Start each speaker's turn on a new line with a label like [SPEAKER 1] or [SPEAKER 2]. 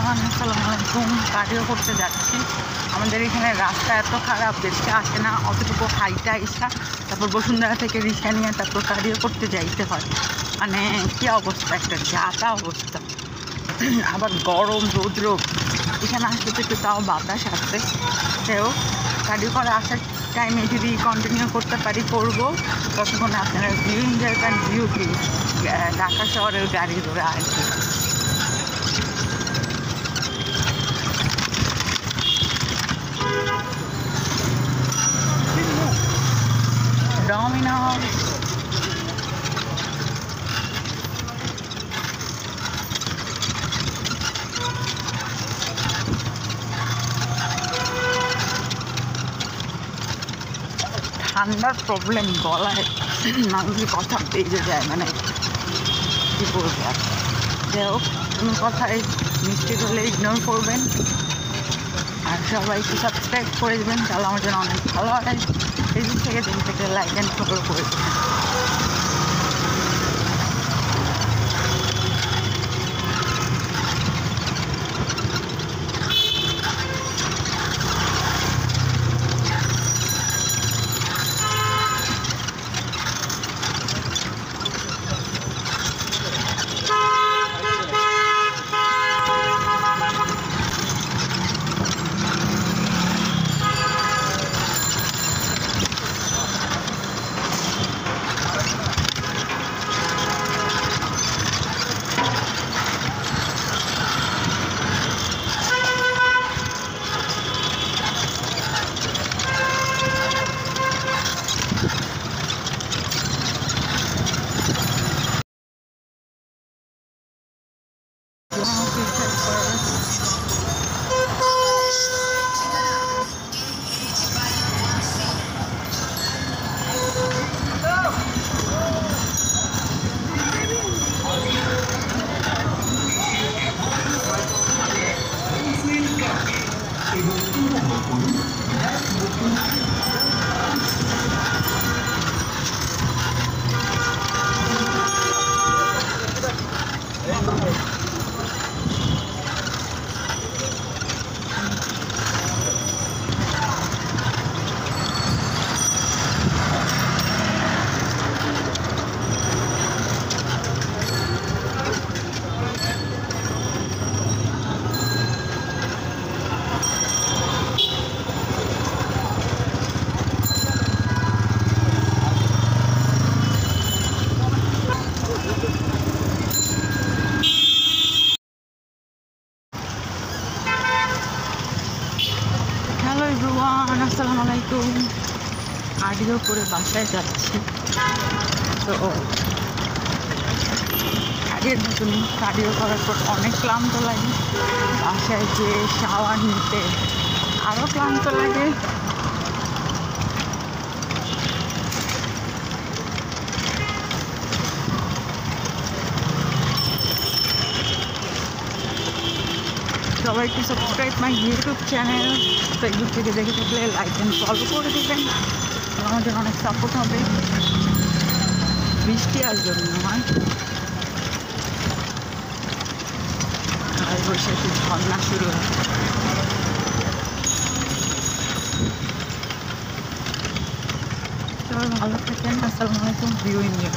[SPEAKER 1] Everyone, আসসালামু আলাইকুম। Cardio করতে যাচ্ছি। আমাদের এখানে রাস্তা এত খারাপ, দেখতে আসে না, অতটুকু হাইটা এসা তারপর বসুন্ধরা থেকে রিক্সা নিয়ে তারপর কার্ডিও করতে যাইতে হয়। মানে কী অবস্থা, একটা যাতা অবস্থা। আবার গরম রৌদ্র, এখানে আসতে একটু তাও বাতাস আসছে। সেও কার্ডিও করে আসার টাইমে যদি কন্টিনিউ করতে পারি করবো, ততক্ষণে আপনারা ভিউ এনজয় করেন। ভিউ কি ঢাকা শহরের গাড়ি ধরে আর কি। Domino's. ঠান্ডার প্রবলেম, গলায় মানুষের কথা বেজে যায়, মানে কী বলবো আর। যাই হোক, কোনো কথায় মিস্টেক হলে ইগনোর করবেন আর সবাইকে সাবস্ক্রাইব করে দেবেন, তাহলে আমার জন্য অনেক ভালো হয়। ফেসবুক থেকে লাইক অ্যান্ড ফলো করে দেবেন। আসসালামু আলাইকুম। কার্ডিও করে বাসায় যাচ্ছি। তো কার্ডিও করার পর অনেক ক্লান্ত লাগে, বাসায় যেয়ে শাওয়ার নিতে আরও ক্লান্ত লাগে। সবাইকে subscribe my YouTube channel. Facebook থেকে দেখে থাকলে লাইক অ্যান্ড ফলো করে দেবেন, আমাদের অনেক সাপোর্ট হবে। বৃষ্টি আসবে মনে হয়, আর বৈশাখী ঝর্ণা শুরু হয়। সবাই ভালো থাকেন। আসসালামু আলাইকুম। View India.